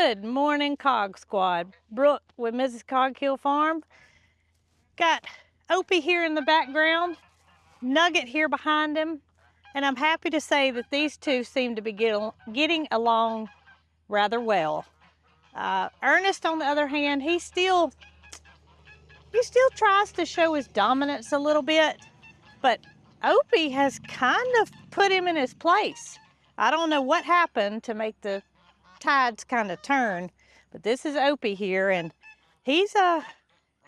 Good morning, Cog Squad. Brooke with Mrs. Cog Hill Farm. Got Opie here in the background, Nugget here behind him, and I'm happy to say that these two seem to be getting along rather well. Ernest, on the other hand, he still tries to show his dominance a little bit, but Opie has kind of put him in his place. I don't know what happened to make the tides kind of turn, but this is Opie here, and he's kind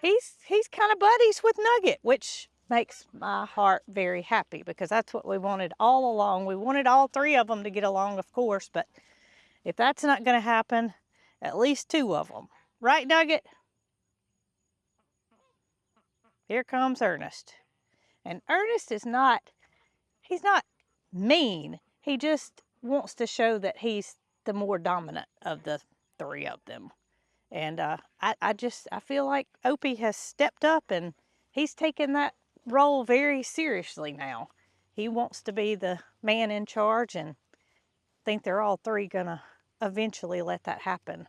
of buddies with Nugget, which makes my heart very happy because that's what we wanted all along. We wanted all three of them to get along, of course, but if that's not going to happen, at least two of them. Right, Nugget? Here comes Ernest. And Ernest is he's not mean. He just wants to show that he's the more dominant of the three of them. And I feel like Opie has stepped up and he's taken that role very seriously now. He wants to be the man in charge, and I think they're all three gonna eventually let that happen.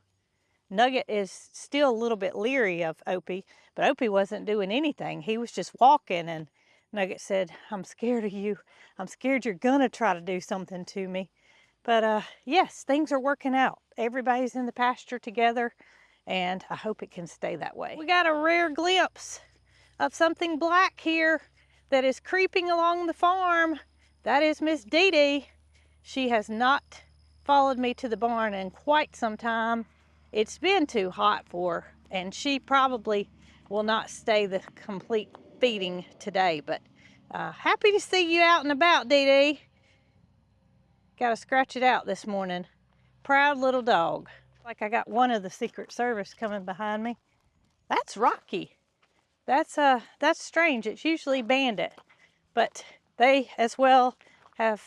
Nugget is still a little bit leery of Opie, but Opie wasn't doing anything. He was just walking, and Nugget said, "I'm scared of you. I'm scared you're gonna try to do something to me." But yes, things are working out. Everybody's in the pasture together, and I hope it can stay that way. We got a rare glimpse of something black here that is creeping along the farm. That is Miss Dee Dee. She has not followed me to the barn in quite some time. It's been too hot for her, and she probably will not stay the complete feeding today, but happy to see you out and about, Dee Dee. Got to scratch it out this morning. Proud little dog. Like I got one of the Secret Service coming behind me. That's Rocky. That's strange. It's usually Bandit, but they as well have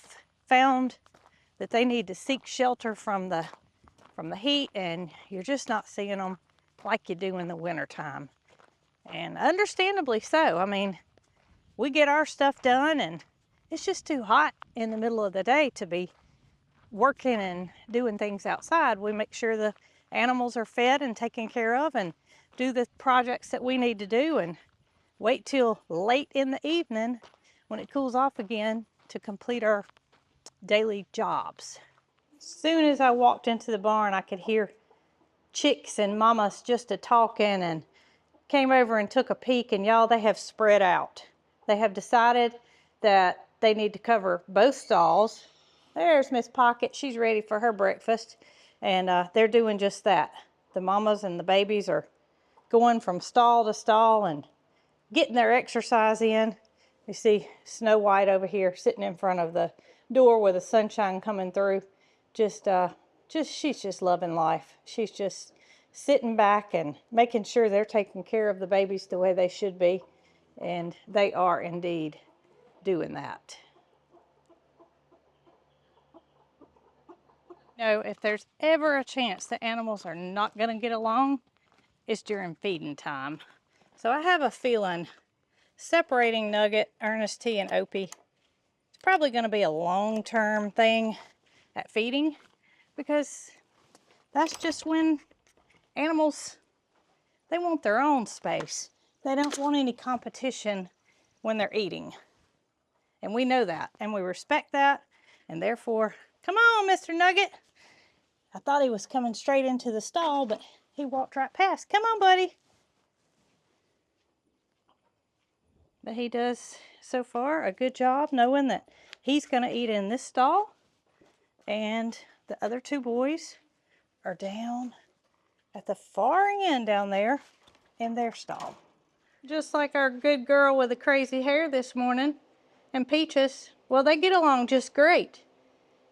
found that they need to seek shelter from the heat, and you're just not seeing them like you do in the wintertime. And understandably so. I mean, we get our stuff done, and it's just too hot in the middle of the day to be working and doing things outside. We make sure the animals are fed and taken care of and do the projects that we need to do, and wait till late in the evening when it cools off again to complete our daily jobs. As soon as I walked into the barn, I could hear chicks and mamas just a-talking, and came over and took a peek, and y'all, they have spread out. They have decided that they need to cover both stalls. There's Miss Pocket. She's ready for her breakfast, and they're doing just that. The mamas and the babies are going from stall to stall and getting their exercise in. You see Snow White over here sitting in front of the door with the sunshine coming through. She's just loving life. She's just sitting back and making sure they're taking care of the babies the way they should be, and they are indeed doing that. If there's ever a chance that animals are not going to get along, it's during feeding time. So I have a feeling separating Nugget, Ernest T, and Opie is probably going to be a long-term thing at feeding, because that's just when animals, they want their own space. They don't want any competition when they're eating. And we know that, and we respect that, and therefore, come on, Mr. Nugget. I thought he was coming straight into the stall, but he walked right past. Come on, buddy. But he does, so far, a good job knowing that he's going to eat in this stall, and the other two boys are down at the far end down there in their stall. Just like our good girl with the crazy hair this morning and Peaches, well, they get along just great.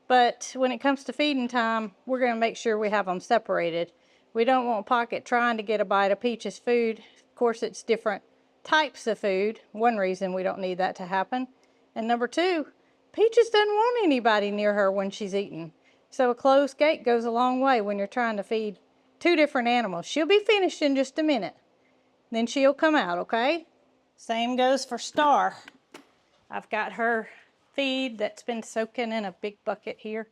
But when it comes to feeding time, we're going to make sure we have them separated. We don't want Pocket trying to get a bite of Peach's food. Of course, it's different types of food. One reason we don't need that to happen. And number two, Peaches doesn't want anybody near her when she's eating. So a closed gate goes a long way when you're trying to feed two different animals. She'll be finished in just a minute. Then she'll come out, okay? Same goes for Star. I've got her feed that's been soaking in a big bucket here.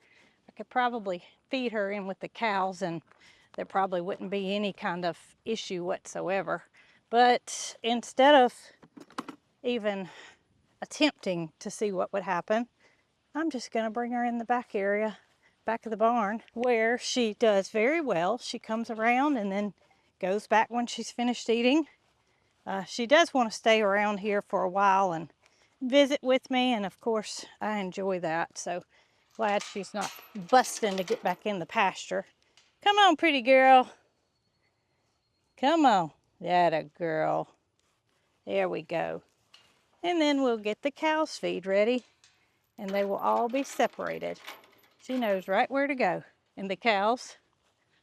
I could probably feed her in with the cows and there probably wouldn't be any kind of issue whatsoever. But instead of even attempting to see what would happen, I'm just going to bring her in the back area, back of the barn, where she does very well. She comes around and then goes back when she's finished eating. She does want to stay around here for a while and visit with me, and of course I enjoy that. So glad she's not busting to get back in the pasture. Come on, pretty girl. Come on. That a girl. There we go. And then we'll get the cow's feed ready, and they will all be separated. She knows right where to go. And the cows,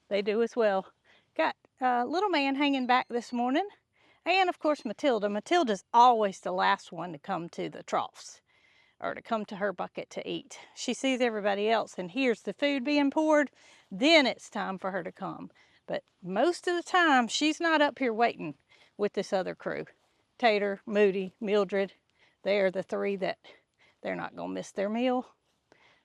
they do as well. Got little man hanging back this morning. And of course Matilda. Matilda's always the last one to come to the troughs, or to come to her bucket to eat. She sees everybody else and hears the food being poured, then it's time for her to come. But most of the time, she's not up here waiting with this other crew. Tater, Moody, Mildred, they are the three that they're not gonna miss their meal.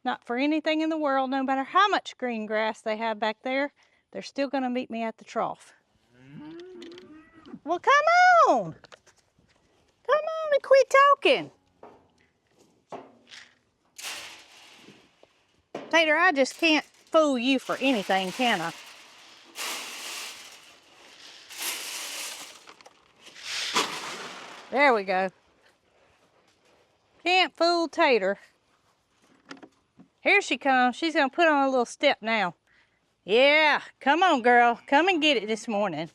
Not for anything in the world. No matter how much green grass they have back there, they're still gonna meet me at the trough. Well, come on. Come on and quit talking. Tater, I just can't fool you for anything, can I? There we go. Can't fool Tater. Here she comes. She's gonna put on a little step now. Yeah, come on, girl. Come and get it this morning.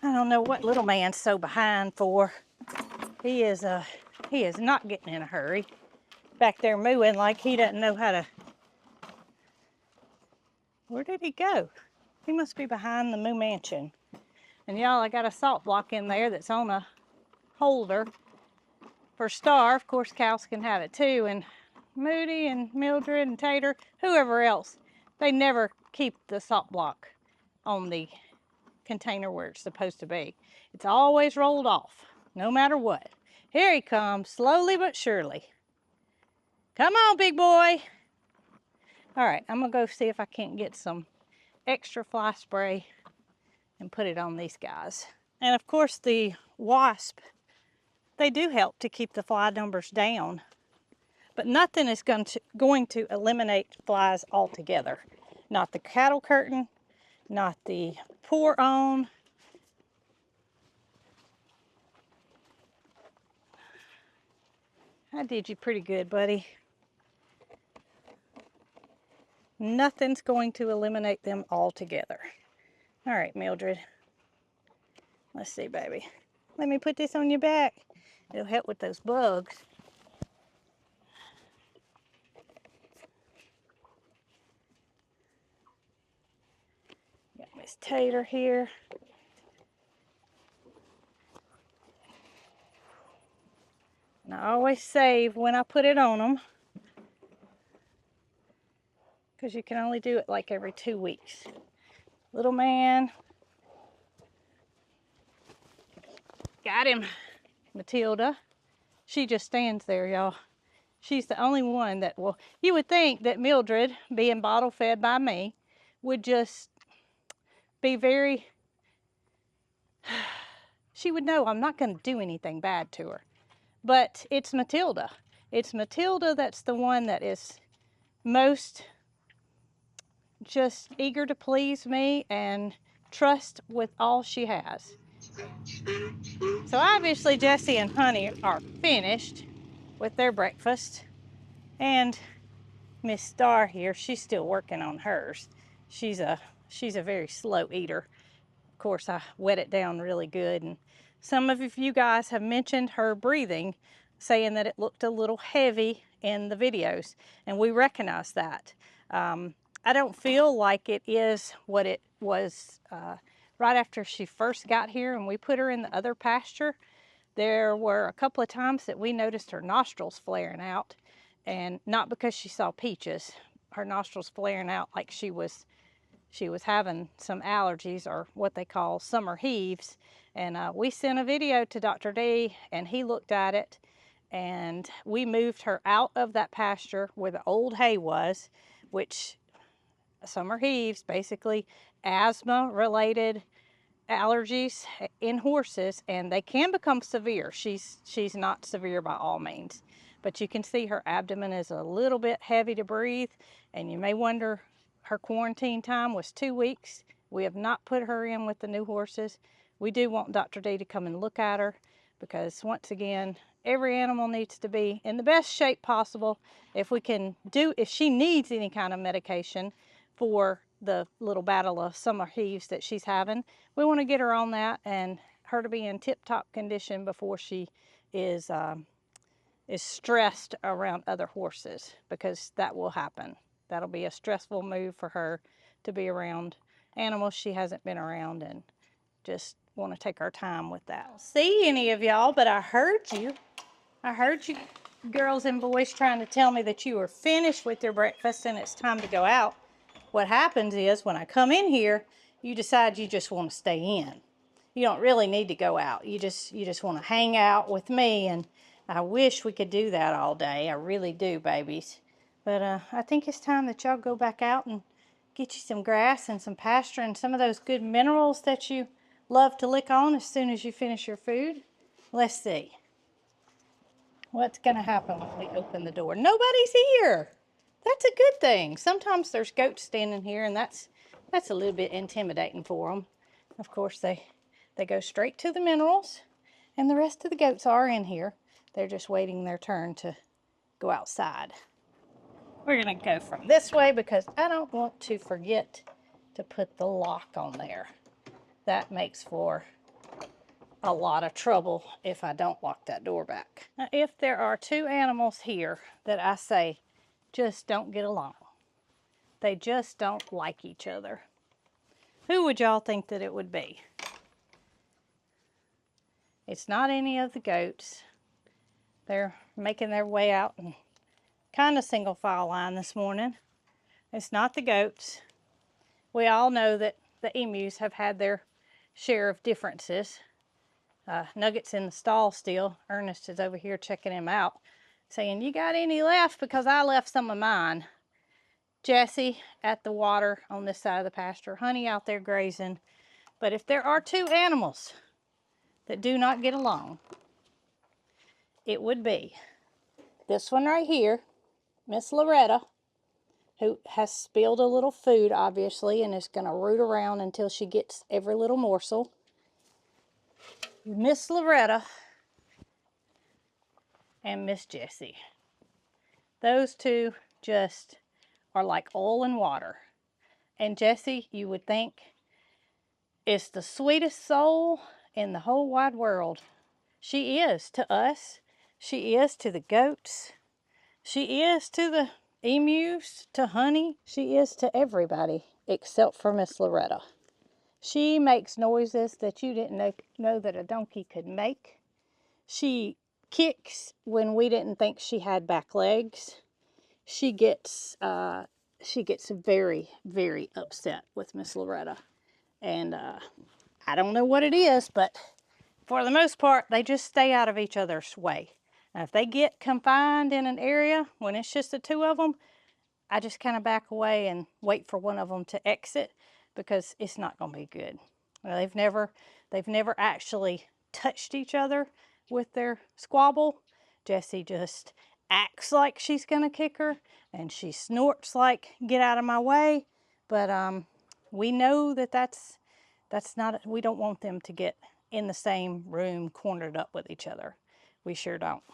I don't know what little man's so behind for. He is not getting in a hurry. Back there mooing like he doesn't know how to. Where did he go? He must be behind the moo mansion. And y'all, I got a salt block in there that's on a holder for Star. Of course, cows can have it too. And Moody and Mildred and Tater, whoever else, they never keep the salt block on the container where it's supposed to be. It's always rolled off, no matter what. Here he comes, slowly but surely. Come on, big boy. All right, I'm gonna go see if I can't get some extra fly spray and put it on these guys. And of course, the wasp, they do help to keep the fly numbers down, but nothing is going to eliminate flies altogether. Not the cattle curtain, not the pour on. I did you pretty good, buddy. Nothing's going to eliminate them altogether. All right, Mildred. Let's see, baby. Let me put this on your back. It'll help with those bugs. Got Miss Tater here. And I always save when I put it on them, because you can only do it like every 2 weeks. Little man. Got him. Matilda. She just stands there, y'all. She's the only one that will. You would think that Mildred, being bottle fed by me, would just be very. She would know I'm not going to do anything bad to her. But it's Matilda. It's Matilda that's the one that is most just eager to please me and trust with all she has. So obviously Jessie and Honey are finished with their breakfast. And Miss Star here, she's still working on hers. She's a very slow eater. Of course, I wet it down really good. And some of you guys have mentioned her breathing, saying that it looked a little heavy in the videos, and we recognize that. I don't feel like it is what it was right after she first got here and we put her in the other pasture. There were a couple of times that we noticed her nostrils flaring out, and not because she saw peaches. Her nostrils flaring out like she was having some allergies, or what they call summer heaves. And we sent a video to Dr. D, and he looked at it, and we moved her out of that pasture where the old hay was, which summer heaves, basically asthma-related allergies in horses, and they can become severe. She's not severe by all means, but you can see her abdomen is a little bit heavy to breathe, and you may wonder, her quarantine time was 2 weeks. We have not put her in with the new horses. We do want Dr. D to come and look at her, because once again, every animal needs to be in the best shape possible. If she needs any kind of medication for the little battle of summer heaves that she's having, we want to get her on that and her to be in tip-top condition before she is stressed around other horses, because that will happen. That'll be a stressful move for her to be around animals she hasn't been around, and just want to take our time with that. I don't see any of y'all, but I heard you. I heard you girls and boys trying to tell me that you were finished with your breakfast and it's time to go out. What happens is, when I come in here, you decide you just want to stay in. You don't really need to go out. You just want to hang out with me, and I wish we could do that all day. I really do, babies. But I think it's time that y'all go back out and get you some grass and some pasture and some of those good minerals that you love to lick on as soon as you finish your food. Let's see. What's going to happen when we open the door? Nobody's here. That's a good thing. Sometimes there's goats standing here, and that's a little bit intimidating for them. Of course, they go straight to the minerals, and the rest of the goats are in here. They're just waiting their turn to go outside. We're going to go from this way because I don't want to forget to put the lock on there. That makes for a lot of trouble if I don't lock that door back. Now, if there are two animals here that I say just don't get along, they just don't like each other, who would y'all think that it would be? It's not any of the goats. They're making their way out in kind of single file line this morning. It's not the goats. We all know that the emus have had their share of differences. Nugget's in the stall still. Ernest is over here checking him out, saying, "You got any left? Because I left some of mine." Jessie at the water on this side of the pasture. Honey out there grazing. But if there are two animals that do not get along, it would be this one right here, Miss Loretta, who has spilled a little food, obviously, and is going to root around until she gets every little morsel. Miss Loretta and Miss Jessie. Those two just are like oil and water. And Jessie, you would think, is the sweetest soul in the whole wide world. She is to us. She is to the goats. She is to the emus, to Honey. She is to everybody except for Miss Loretta. She makes noises that you didn't know that a donkey could make. She kicks when we didn't think she had back legs. She gets very, very upset with Miss Loretta. And I don't know what it is, but for the most part, they just stay out of each other's way. Now, if they get confined in an area, when it's just the two of them, I just kind of back away and wait for one of them to exit, because it's not going to be good. Well, they've never actually touched each other with their squabble. Jessie just acts like she's going to kick her, and she snorts like, "Get out of my way." But we know that that's not, we don't want them to get in the same room cornered up with each other. We sure don't.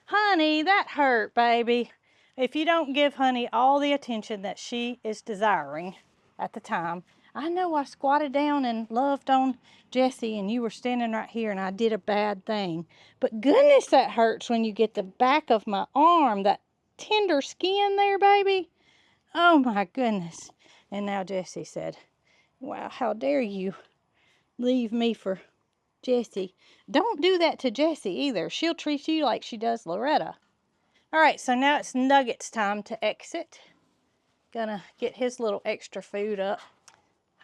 Honey, that hurt, baby. If you don't give Honey all the attention that she is desiring at the time. I know I squatted down and loved on Jessie, and you were standing right here, and I did a bad thing. But goodness, that hurts when you get the back of my arm, that tender skin there, baby. Oh my goodness. And now Jessie said, "Wow, how dare you leave me for Jessie." Don't do that to Jessie either. She'll treat you like she does Loretta. All right, so now it's Nugget's time to exit. Gonna get his little extra food up.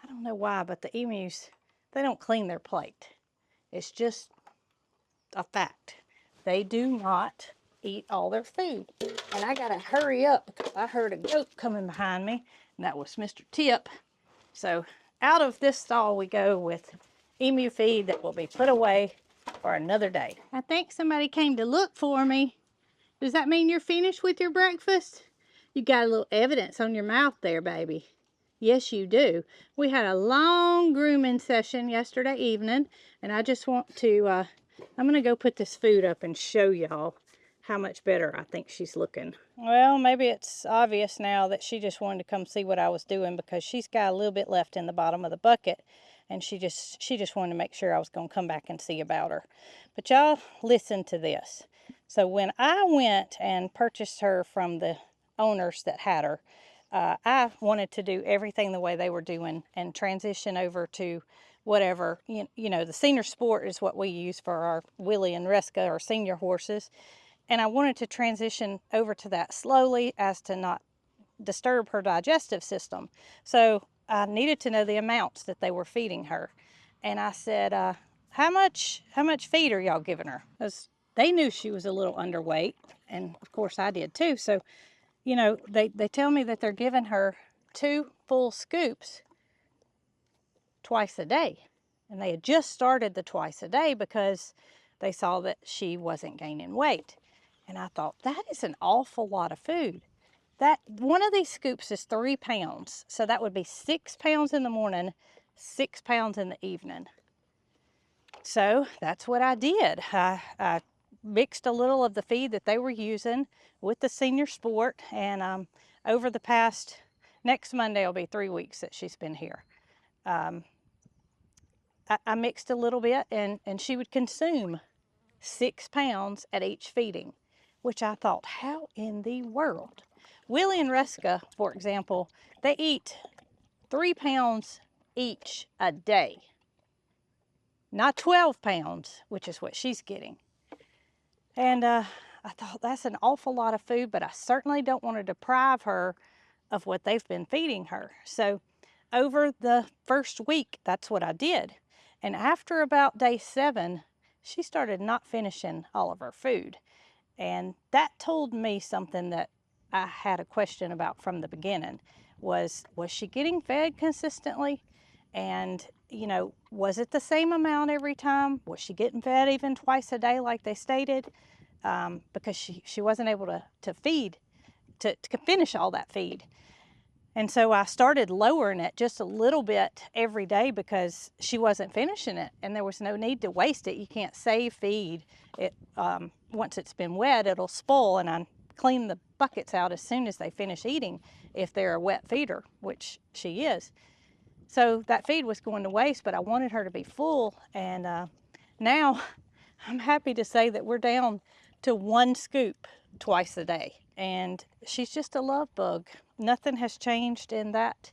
I don't know why, but the emus, they don't clean their plate. It's just a fact. They do not eat all their food. And I gotta hurry up because I heard a goat coming behind me, and that was Mr. Tip. So out of this stall we go with emu feed that will be put away for another day. I think somebody came to look for me. Does that mean you're finished with your breakfast? You got a little evidence on your mouth there, baby. Yes, you do. We had a long grooming session yesterday evening, and I just want to, I'm going to go put this food up and show y'all how much better I think she's looking. Well, maybe it's obvious now that she just wanted to come see what I was doing because she's got a little bit left in the bottom of the bucket, and she just wanted to make sure I was going to come back and see about her. But y'all, listen to this. So when I went and purchased her from the owners that had her, I wanted to do everything the way they were doing and transition over to whatever, you know, the senior sport is what we use for our Willie and Reska, our senior horses. And I wanted to transition over to that slowly as to not disturb her digestive system. So I needed to know the amounts that they were feeding her. And I said, how much feed are y'all giving her? Because they knew she was a little underweight. And of course I did too. So, you know, they tell me that they're giving her 2 full scoops twice a day. And they had just started the twice a day because they saw that she wasn't gaining weight. And I thought, that is an awful lot of food. That one of these scoops is 3 pounds. So that would be 6 pounds in the morning, 6 pounds in the evening. So that's what I did. I mixed a little of the feed that they were using with the senior sport. And over the past, next Monday will be 3 weeks that she's been here. I mixed a little bit and she would consume 6 pounds at each feeding, which I thought, how in the world? Willie and Reska, for example, they eat 3 pounds each a day. Not 12 pounds, which is what she's getting. And I thought that's an awful lot of food, but I certainly don't want to deprive her of what they've been feeding her. So over the first week, that's what I did. And after about day 7, she started not finishing all of her food. And that told me something that I had a question about from the beginning. Was she getting fed consistently? And, you know, was it the same amount every time? Was she getting fed even twice a day like they stated? Because she wasn't able to feed, to finish all that feed. And so I started lowering it just a little bit every day because she wasn't finishing it and there was no need to waste it. You can't save feed. It once it's been wet, it'll spoil, and I clean the buckets out as soon as they finish eating if they're a wet feeder, which she is. So that feed was going to waste, but I wanted her to be full. And now I'm happy to say that we're down to 1 scoop twice a day. And she's just a love bug. Nothing has changed in that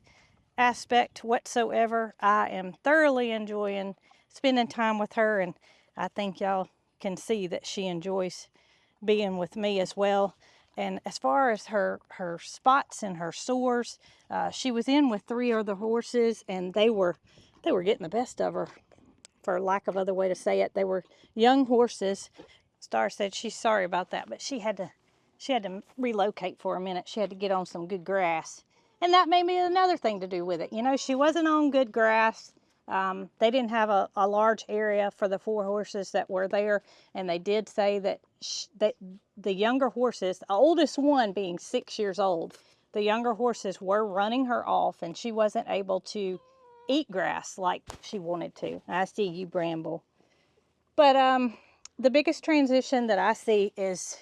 aspect whatsoever. I am thoroughly enjoying spending time with her, and I think y'all can see that she enjoys being with me as well. And as far as her spots and her sores, she was in with 3 other horses, and they were getting the best of her, for lack of other way to say it. They were young horses. Star said she's sorry about that, but she had to relocate for a minute. She had to get on some good grass. And that may be another thing to do with it. You know, she wasn't on good grass. They didn't have a large area for the 4 horses that were there. And they did say that, that the younger horses, the oldest one being 6 years old, the younger horses were running her off and she wasn't able to eat grass like she wanted to. I see you, Bramble. But the biggest transition that I see is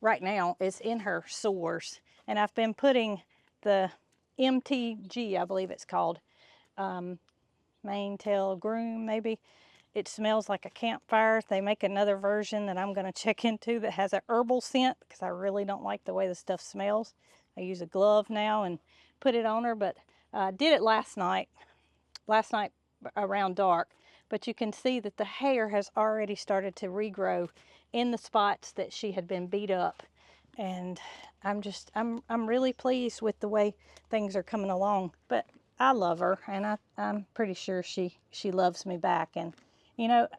right now is in her sores. And I've been putting the MTG, I believe it's called, mane, tail, groom, maybe. It smells like a campfire. They make another version that I'm going to check into that has a herbal scent because I really don't like the way the stuff smells. I use a glove now and put it on her, but I did it last night around dark. But you can see that the hair has already started to regrow in the spots that she had been beat up. And I'm really pleased with the way things are coming along. But I love her, and I'm pretty sure she loves me back. And, you know,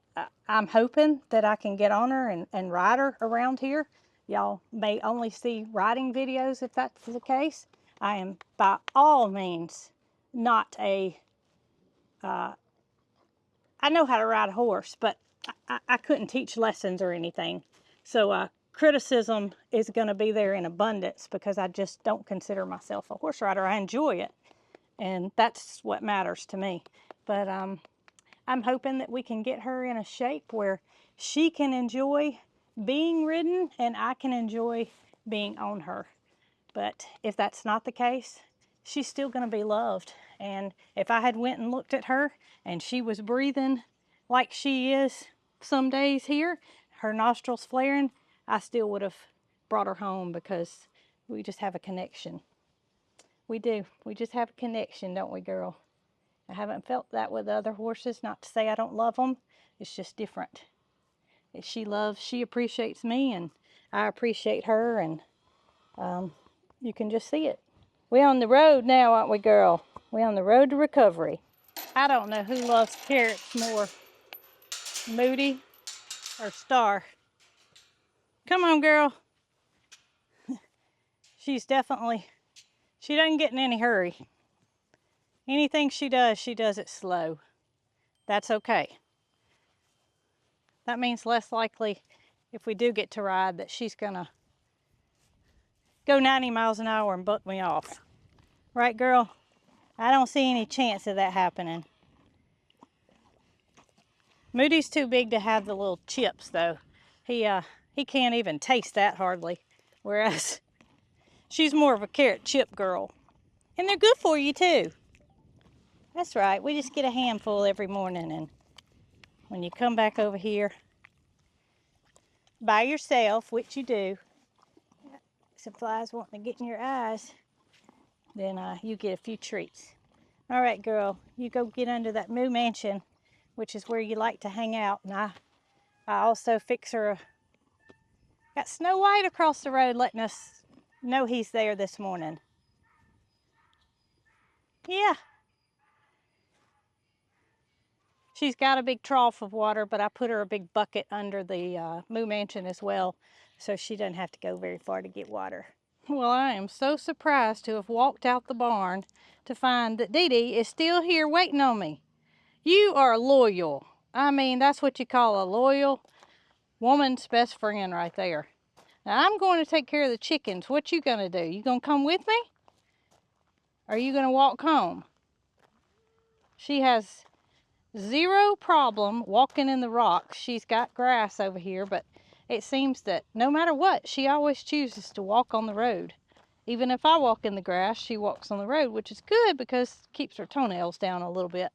I'm hoping that I can get on her and ride her around here. Y'all may only see riding videos if that's the case. I am by all means not a, I know how to ride a horse, but I couldn't teach lessons or anything. So criticism is going to be there in abundance because I just don't consider myself a horse rider. I enjoy it, and that's what matters to me. But I'm hoping that we can get her in a shape where she can enjoy being ridden and I can enjoy being on her. But if that's not the case, she's still going to be loved. And if I had went and looked at her and she was breathing like she is some days here, her nostrils flaring, I still would have brought her home because we just have a connection. We do. We just have a connection, don't we, girl? I haven't felt that with other horses. Not to say I don't love them. It's just different. She appreciates me and I appreciate her, and you can just see it. We're on the road now, aren't we, girl? We're on the road to recovery. I don't know who loves carrots more, Moody or Star. Come on, girl. She doesn't get in any hurry. Anything she does it slow. That's okay. That means less likely, if we do get to ride, that she's gonna go 90 miles an hour and buck me off. Right, girl? I don't see any chance of that happening. Moody's too big to have the little chips, though. He can't even taste that hardly. Whereas she's more of a carrot chip girl. And they're good for you, too. That's right. We just get a handful every morning, and when you come back over here by yourself, which you do, some flies wanting to get in your eyes, then you get a few treats. All right, girl, you go get under that moo mansion, which is where you like to hang out. And I also fix her got Snow White across the road letting us know he's there this morning. Yeah. She's got a big trough of water, but I put her a big bucket under the moo mansion as well, so she doesn't have to go very far to get water. Well, I am so surprised to have walked out the barn to find that Dee Dee is still here waiting on me. You are loyal. I mean, that's what you call a loyal woman's best friend right there. Now, I'm going to take care of the chickens. What you gonna do? You gonna come with me? Or are you gonna walk home? She has zero problem walking in the rocks. She's got grass over here, but it seems that no matter what, she always chooses to walk on the road. Even if I walk in the grass, she walks on the road, which is good because it keeps her toenails down a little bit.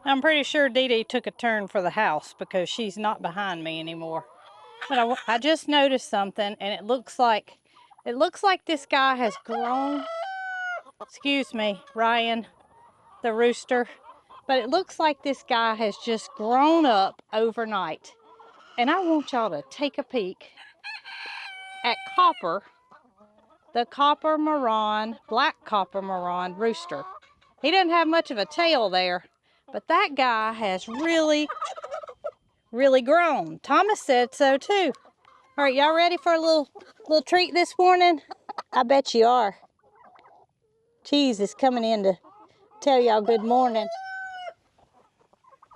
I'm pretty sure Dee Dee took a turn for the house because she's not behind me anymore. But I just noticed something, and it looks like this guy has grown. Excuse me, Ryan, the rooster. But it looks like this guy has just grown up overnight. And I want y'all to take a peek at Copper, the black copper marron rooster. He doesn't have much of a tail there, but that guy has really, really grown. Thomas said so too. All right, y'all ready for a little treat this morning? I bet you are. Cheese is coming in to tell y'all good morning.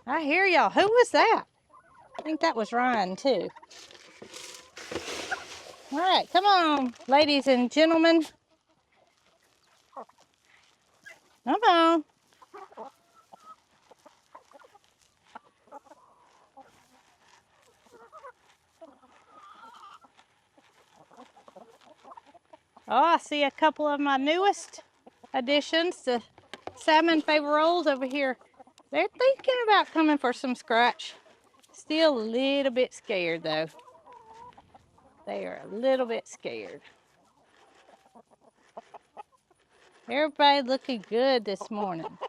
I hear y'all. Who was that? I think that was Ryan too. All right, come on, ladies and gentlemen. Come on. Oh, I see a couple of my newest additions to salmon favor rolls over here. They're thinking about coming for some scratch. Still a little bit scared though. They are a little bit scared. Everybody looking good this morning.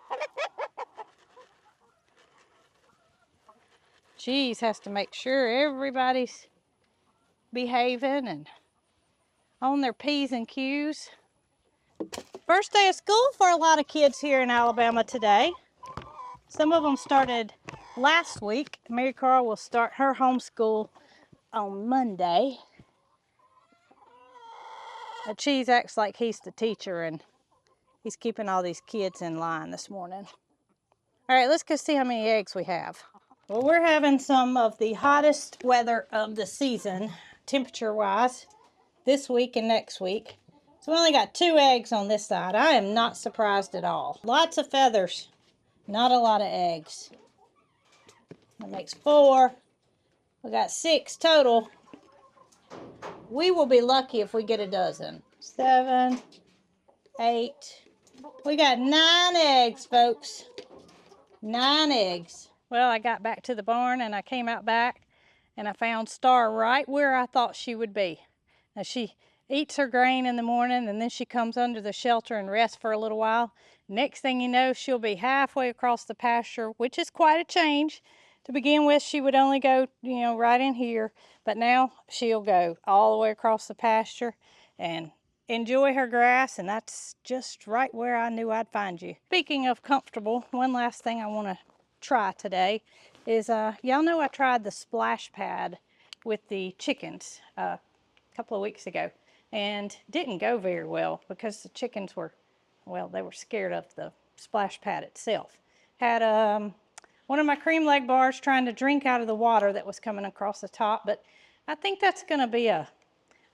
Cheese has to make sure everybody's behaving and on their P's and Q's. First day of school for a lot of kids here in Alabama today. Some of them started last week. Mary Carl will start her homeschool on Monday. Cheese acts like he's the teacher and he's keeping all these kids in line this morning. All right, let's go see how many eggs we have. Well, we're having some of the hottest weather of the season, temperature-wise, this week and next week. So we only got 2 eggs on this side. I am not surprised at all. Lots of feathers, not a lot of eggs. That makes 4. We got 6 total. We will be lucky if we get a dozen. 7, 8. We got 9 eggs, folks. 9 eggs. Well, I got back to the barn and I came out back and I found Star right where I thought she would be. Now she eats her grain in the morning and then she comes under the shelter and rests for a little while. Next thing you know, she'll be halfway across the pasture, which is quite a change. To begin with, she would only go, right in here, but now she'll go all the way across the pasture and enjoy her grass, and that's just right where I knew I'd find you. Speaking of comfortable, one last thing I want to try today is, y'all know I tried the splash pad with the chickens a couple of weeks ago, and didn't go very well because the chickens were, well, they were scared of the splash pad itself. Had one of my cream leg bars trying to drink out of the water that was coming across the top, but I think that's going to be a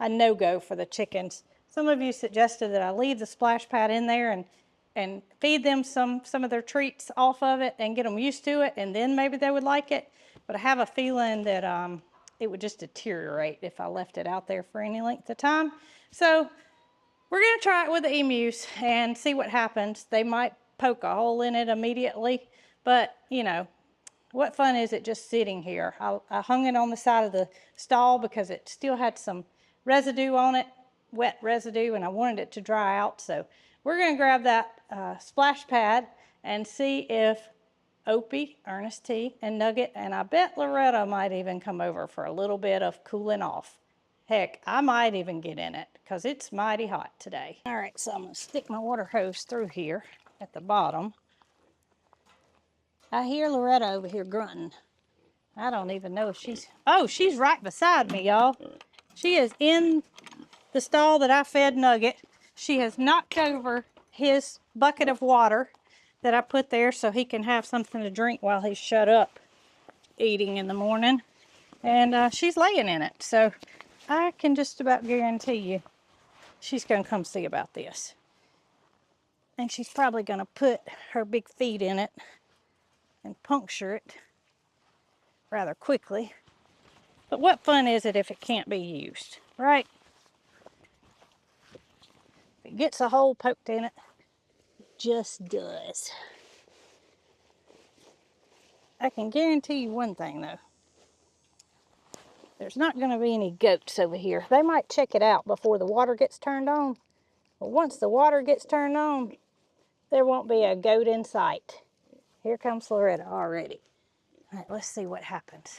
no-go for the chickens. Some of you suggested that I leave the splash pad in there and feed them some of their treats off of it and get them used to it, and then maybe they would like it. But I have a feeling that it would just deteriorate if I left it out there for any length of time. So we're going to try it with the emus and see what happens. They might poke a hole in it immediately, but what fun is it just sitting here? I hung it on the side of the stall because it still had some residue on it, wet residue, and I wanted it to dry out. So we're going to grab that splash pad and see if Opie, Ernest T, and Nugget, and I bet Loretta might even come over for a little bit of cooling off. Heck, I might even get in it because it's mighty hot today. All right, so I'm going to stick my water hose through here at the bottom. I hear Loretta over here grunting. I don't even know if she's right beside me, y'all. She is in the stall that I fed Nugget. She has knocked over his bucket of water that I put there so he can have something to drink while he's shut up eating in the morning. And she's laying in it. So I can just about guarantee you she's going to come see about this. And she's probably going to put her big feet in it and puncture it rather quickly. But what fun is it if it can't be used, right? If it gets a hole poked in it, it just does. I can guarantee you one thing though. There's not going to be any goats over here. They might check it out before the water gets turned on. But once the water gets turned on, there won't be a goat in sight. Here comes Loretta already. All right, let's see what happens.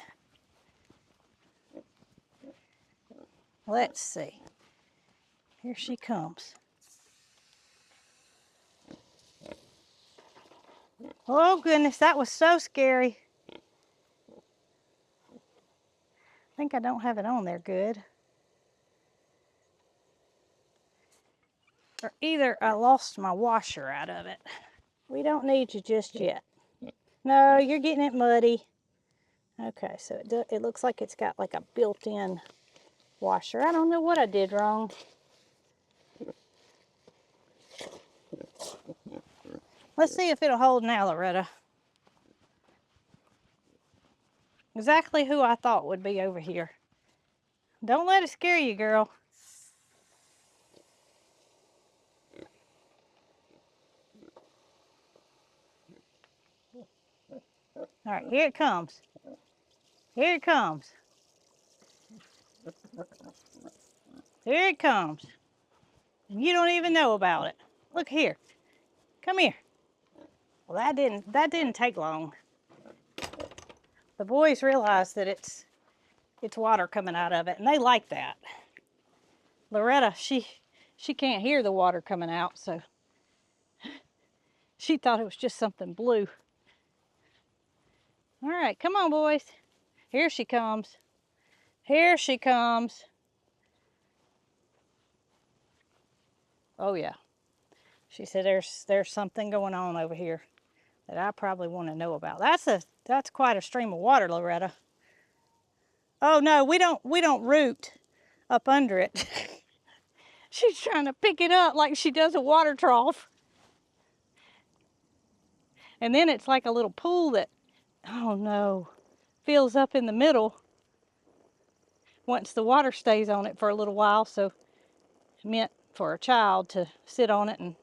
Let's see. Here she comes. Oh goodness, that was so scary. I think I don't have it on there good. Or either I lost my washer out of it. We don't need you just yet. No, you're getting it muddy. Okay, so it looks like it's got like a built-in washer. I don't know what I did wrong. Let's see if it'll hold now, Loretta. Exactly who I thought would be over here. Don't let it scare you, girl. All right, here it comes. Here it comes. Here it comes. And you don't even know about it. Look here. Come here. Well, that didn't take long. The boys realize that it's water coming out of it, and they like that. Loretta, she can't hear the water coming out, so she thought it was just something blue. All right, come on, boys. Here she comes. Here she comes. Oh yeah. She said there's something going on over here that I probably want to know about. That's quite a stream of water, Loretta. Oh no, we don't root up under it. She's trying to pick it up like she does a water trough. And then it's like a little pool that, oh no, fills up in the middle once the water stays on it for a little while. So it meant for a child to sit on it and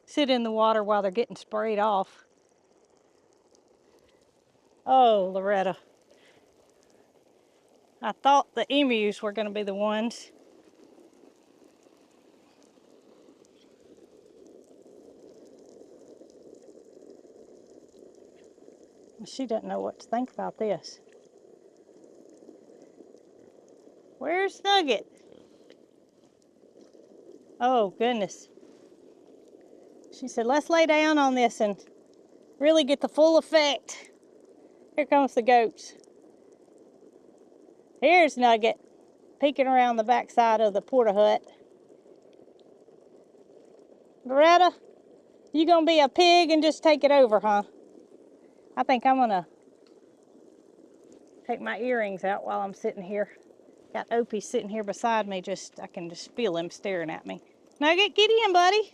sit in the water while they're getting sprayed off. Oh, Loretta. I thought the emus were going to be the ones. She doesn't know what to think about this. Where's Nugget? Oh, goodness. She said, let's lay down on this and really get the full effect. Here comes the goats. Here's Nugget, peeking around the backside of the porta hut. Loretta, you gonna be a pig and just take it over, huh? I think I'm gonna take my earrings out while I'm sitting here. Got Opie sitting here beside me, I can just feel him staring at me. Nugget, get in, buddy.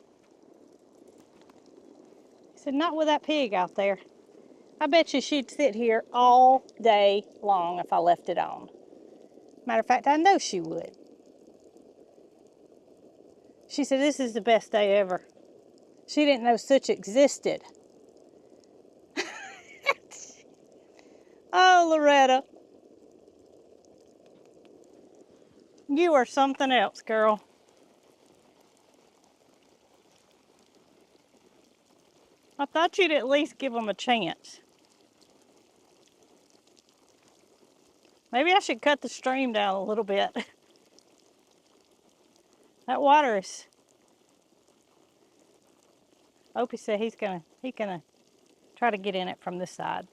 He said, not with that pig out there. I bet you she'd sit here all day long if I left it on. Matter of fact, I know she would. She said, this is the best day ever. She didn't know such existed. Oh, Loretta. You are something else, girl. I thought you'd at least give them a chance. Maybe I should cut the stream down a little bit. That water is... Opie said he's gonna try to get in it from this side.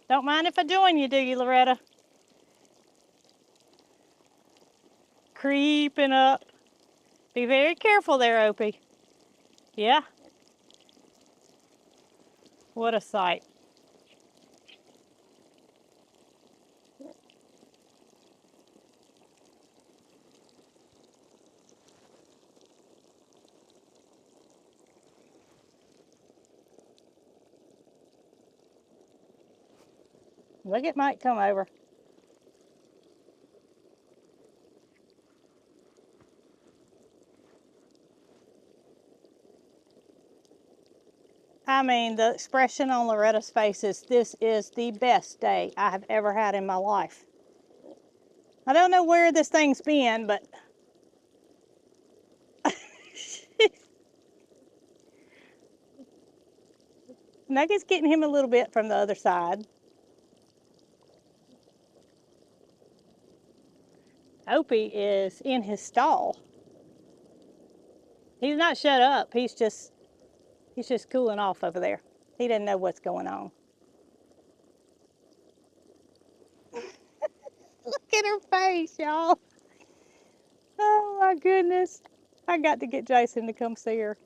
Don't mind if I join you, do you, Loretta? Creeping up. Be very careful there, Opie. Yeah. What a sight. Look, it might come over. I mean, the expression on Loretta's face is, this is the best day I have ever had in my life. I don't know where this thing's been, but Nugget's getting him a little bit from the other side. Opie is in his stall. He's not shut up. He's just cooling off over there. He doesn't know what's going on. Look at her face, y'all. Oh my goodness. I got to get Jason to come see her.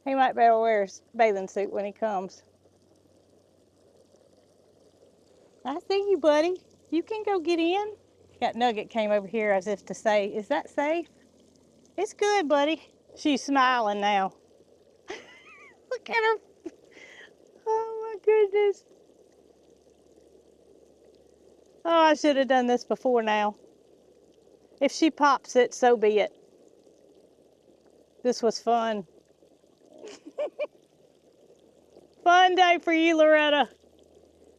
He might better wear his bathing suit when he comes. I see you, buddy. You can go get in. Got Nugget came over here as if to say, is that safe? It's good, buddy. She's smiling now. Look at her. Oh my goodness. Oh, I should have done this before now. If she pops it, so be it. This was fun. Fun day for you, Loretta.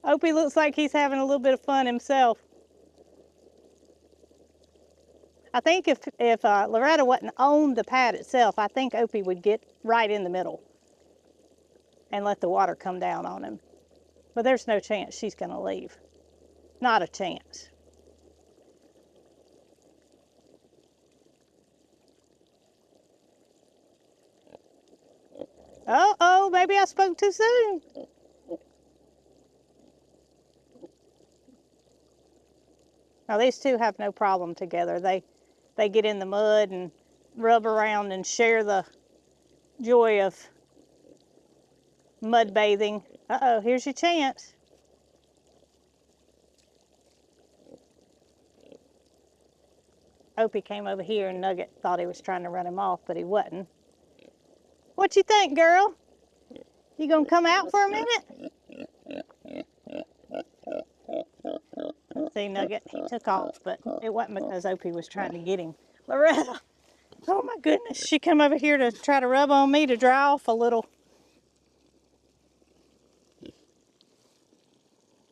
Opie looks like he's having a little bit of fun himself. I think if Loretta wasn't on the pad itself, I think Opie would get right in the middle and let the water come down on him. But there's no chance she's going to leave. Not a chance. Uh-oh, maybe I spoke too soon. Now these two have no problem together. They get in the mud and rub around and share the joy of mud bathing. Uh-oh, here's your chance. Opie came over here and Nugget thought he was trying to run him off, but he wasn't. What you think, girl? You gonna come out for a minute? See, Nugget, he took off, but it wasn't because Opie was trying to get him. Loretta, oh my goodness, she come over here to try to rub on me to dry off a little.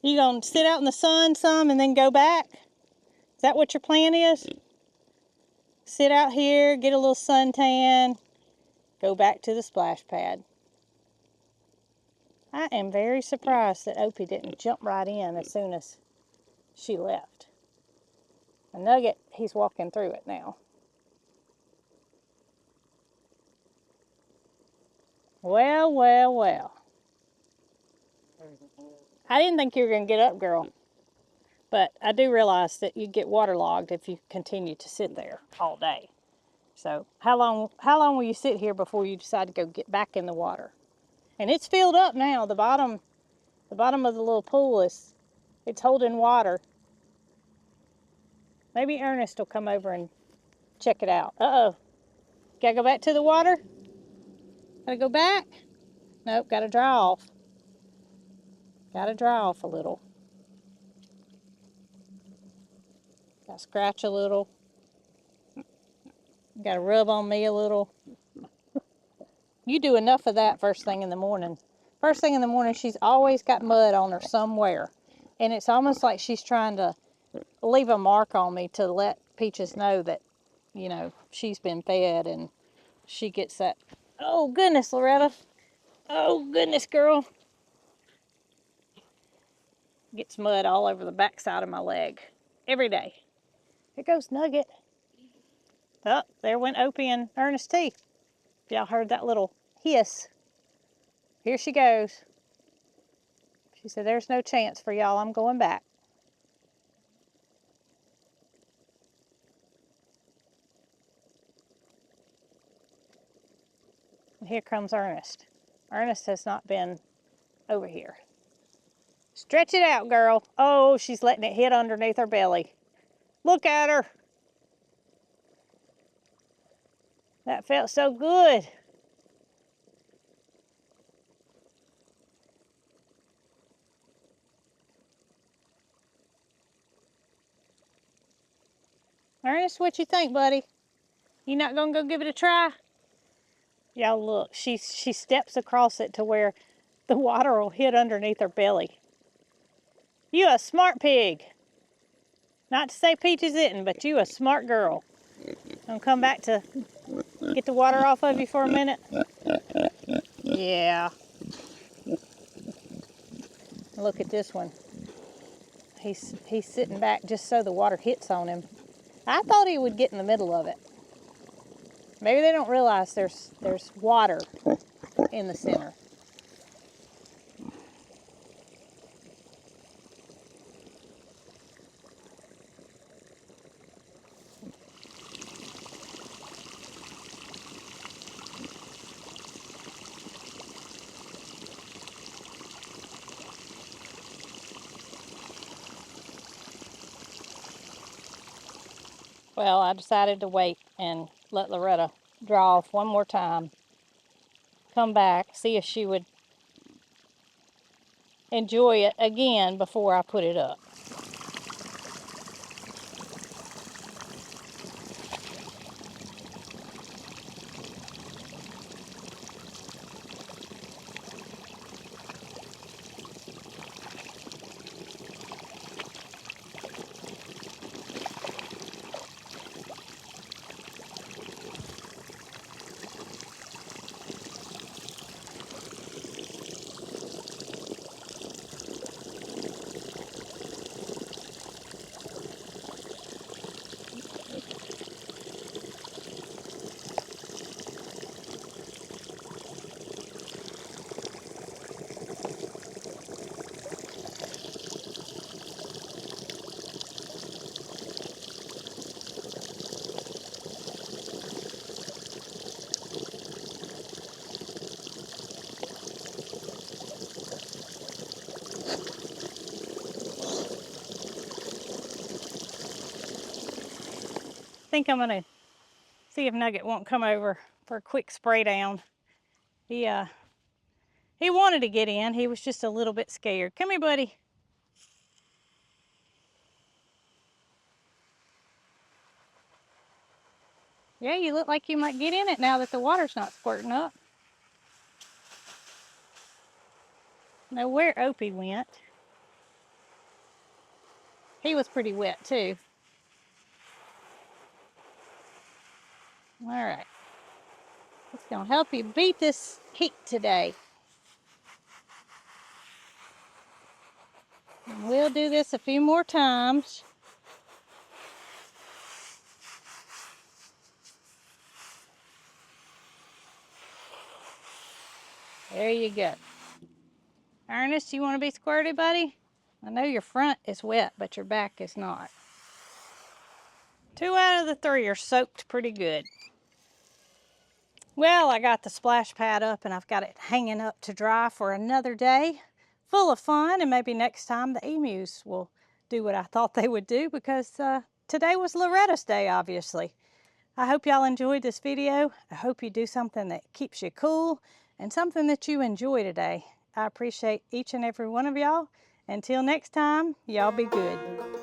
You gonna sit out in the sun some and then go back? Is that what your plan is? Sit out here, get a little suntan, go back to the splash pad. I am very surprised that Opie didn't jump right in as soon as she left. A Nugget, he's walking through it now. Well, well, well. I didn't think you were going to get up, girl. But I do realize that you get waterlogged if you continue to sit there all day. So how long will you sit here before you decide to go get back in the water? And it's filled up now. The bottom of the little pool it's holding water. Maybe Ernest will come over and check it out. Uh-oh. Gotta go back to the water? Gotta go back? Nope, gotta dry off. Gotta dry off a little. Gotta scratch a little. Gotta rub on me a little. You do enough of that first thing in the morning. First thing in the morning, she's always got mud on her somewhere. And it's almost like she's trying to leave a mark on me to let Peaches know that, you know, she's been fed and she gets that. Oh, goodness, Loretta. Oh, goodness, girl. Gets mud all over the backside of my leg every day. Here goes Nugget. Oh, there went Opie and Ernest T. Y'all heard that little hiss. Here she goes. She said, there's no chance for y'all. I'm going back. And here comes Ernest. Ernest has not been over here. Stretch it out, girl. Oh, she's letting it hit underneath her belly. Look at her. That felt so good. Ernest, what you think, buddy? You not gonna go give it a try? Y'all look, she steps across it to where the water will hit underneath her belly. You a smart pig. Not to say Peaches isn't, but you a smart girl. Gonna come back to get the water off of you for a minute? Yeah. Look at this one. He's sitting back just so the water hits on him. I thought he would get in the middle of it. Maybe they don't realize there's water in the center. Well, I decided to wait and let Loretta draw off one more time. Come back, see if she would enjoy it again before I put it up. think I'm gonna see if Nugget won't come over for a quick spray down. He wanted to get in. He was just a little bit scared. Come here, buddy. Yeah, you look like you might get in it now that the water's not squirting up. Know where Opie went. He was pretty wet too. All right. It's gonna help you beat this heat today. And we'll do this a few more times. There you go. Ernest, you want to be squirty, buddy? I know your front is wet, but your back is not. 2 out of the 3 are soaked pretty good. Well, I got the splash pad up and I've got it hanging up to dry for another day. Full of fun, and maybe next time the emus will do what I thought they would do, because today was Loretta's day, obviously. I hope y'all enjoyed this video. I hope you do something that keeps you cool and something that you enjoy today. I appreciate each and every one of y'all. Until next time, y'all be good.